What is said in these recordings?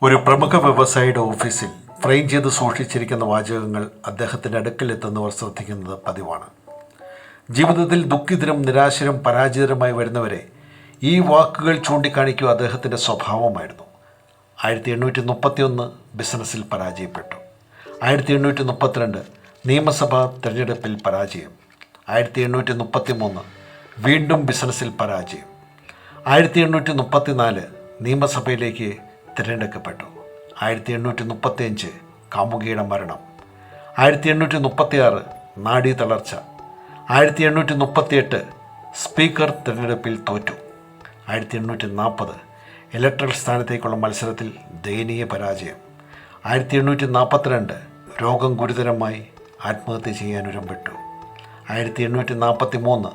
ഒരു പ്രമുഖ വ്യവസായിയുടെ ഓഫീസിൽ ഫ്രെയിം ചെയ്ത് സൂക്ഷിച്ചിരിക്കുന്ന വാചകങ്ങൾ അദ്ദേഹത്തിൻ്റെ അടുക്കലെത്തുന്നവർ ശ്രദ്ധിക്കുന്നത് പതിവാണ്. ജീവിതത്തിൽ ദുഃഖിതരും നിരാശരും പരാജിതരുമായി വരുന്നവരെ ഈ വാക്കുകൾ ചൂണ്ടിക്കാണിക്കുക അദ്ദേഹത്തിൻ്റെ സ്വഭാവമായിരുന്നു. 1831 ബിസിനസ്സിൽ പരാജയപ്പെട്ടു. 1832 നിയമസഭാ തിരഞ്ഞെടുപ്പിൽ പരാജയം. 1833 വീണ്ടും ബിസിനസ്സിൽ പരാജയം. 1834 നിയമസഭയിലേക്ക് തിരഞ്ഞെടുക്കപ്പെട്ടു. 1835 കാമുകിയുടെ മരണം. 1836 നാഡീ തളർച്ച. 1838 സ്പീക്കർ തിരഞ്ഞെടുപ്പിൽ തോറ്റു. 1840 ഇലക്ടറൽ സ്ഥാനത്തേക്കുള്ള മത്സരത്തിൽ ദയനീയ പരാജയം. 1842 രോഗം ഗുരുതരമായി ആത്മഹത്യ ചെയ്യാൻ ഉരമ്പെട്ടു. 1843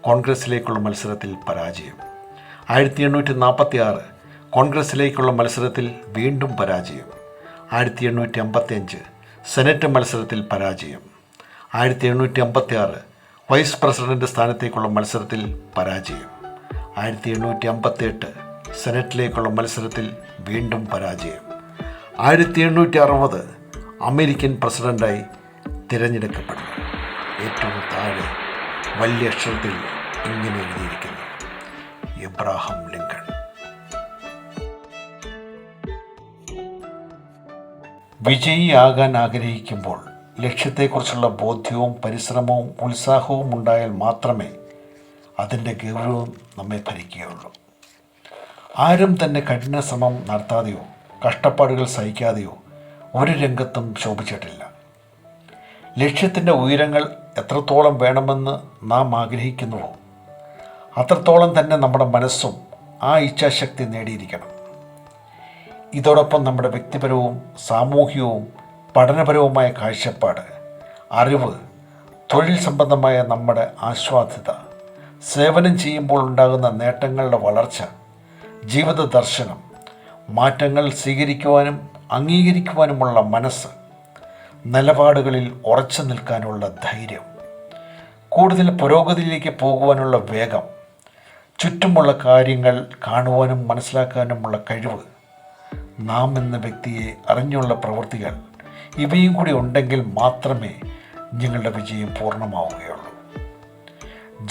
കോൺഗ്രസ്സിലേക്കുള്ള മത്സരത്തിൽ പരാജയം. 1846 കോൺഗ്രസ്സിലേക്കുള്ള മത്സരത്തിൽ വീണ്ടും പരാജയം. 1855 സെനറ്റ് മത്സരത്തിൽ പരാജയം. 1856 വൈസ് പ്രസിഡന്റ് സ്ഥാനത്തേക്കുള്ള മത്സരത്തിൽ പരാജയം. 1858 സെനറ്റിലേക്കുള്ള മത്സരത്തിൽ വീണ്ടും പരാജയം. 1860 അമേരിക്കൻ പ്രസിഡൻ്റായി തിരഞ്ഞെടുക്കപ്പെടുന്നു. ഏറ്റവും താഴെ വലിയ അക്ഷരത്തിൽ ഇങ്ങനെ എഴുതിയിരിക്കുന്നു: എബ്രഹാം ലിങ്കൺ. വിജയിയാകാൻ ആഗ്രഹിക്കുമ്പോൾ ലക്ഷ്യത്തെക്കുറിച്ചുള്ള ബോധ്യവും പരിശ്രമവും ഉത്സാഹവും ഉണ്ടായാൽ മാത്രമേ അതിൻ്റെ ഗൗരവം നമ്മെ ഭരിക്കുകയുള്ളൂ. ആരും തന്നെ കഠിന ശ്രമം നടത്താതെയോ കഷ്ടപ്പാടുകൾ സഹിക്കാതെയോ ഒരു രംഗത്തും ശോഭിച്ചിട്ടില്ല. ലക്ഷ്യത്തിൻ്റെ ഉയരങ്ങൾ എത്രത്തോളം വേണമെന്ന് നാം ആഗ്രഹിക്കുന്നുവോ അത്രത്തോളം തന്നെ നമ്മുടെ മനസ്സും ആ ഇച്ഛാശക്തി നേടിയിരിക്കണം. ഇതോടൊപ്പം നമ്മുടെ വ്യക്തിപരവും സാമൂഹികവും പഠനപരവുമായ കാഴ്ചപ്പാട്, അറിവ്, തൊഴിൽ സംബന്ധമായ നമ്മുടെ ആസ്വാദ്യത, സേവനം ചെയ്യുമ്പോൾ ഉണ്ടാകുന്ന നേട്ടങ്ങളുടെ വളർച്ച, ജീവിത ദർശനം, മാറ്റങ്ങൾ സ്വീകരിക്കുവാനും അംഗീകരിക്കുവാനുമുള്ള മനസ്സ്, നിലപാടുകളിൽ ഉറച്ചു നിൽക്കാനുള്ള ധൈര്യം, കൂടുതൽ പുരോഗതിയിലേക്ക് പോകുവാനുള്ള വേഗം, ചുറ്റുമുള്ള കാര്യങ്ങൾ കാണുവാനും മനസ്സിലാക്കാനുമുള്ള കഴിവ്, നാം എന്ന വ്യക്തിയെ അറിഞ്ഞുള്ള പ്രവൃത്തികൾ, ഇവയും കൂടി ഉണ്ടെങ്കിൽ മാത്രമേ നിങ്ങളുടെ വിജയം പൂർണ്ണമാവുകയുള്ളൂ.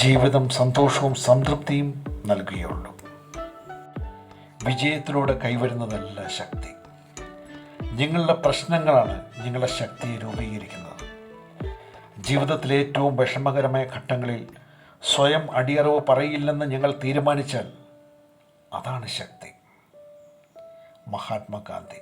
ജീവിതം സന്തോഷവും സംതൃപ്തിയും നൽകുകയുള്ളൂ. വിജയത്തിലൂടെ കൈവരുന്നതല്ല ശക്തി. നിങ്ങളുടെ പ്രശ്നങ്ങളാണ് നിങ്ങളുടെ ശക്തിയെ രൂപീകരിക്കുന്നത്. ജീവിതത്തിലെ ഏറ്റവും വിഷമകരമായ ഘട്ടങ്ങളിൽ സ്വയം അടിയറവ് പറയില്ലെന്ന് നിങ്ങൾ തീരുമാനിച്ചാൽ അതാണ് ശക്തി. മഹാത്മാഗാന്ധി.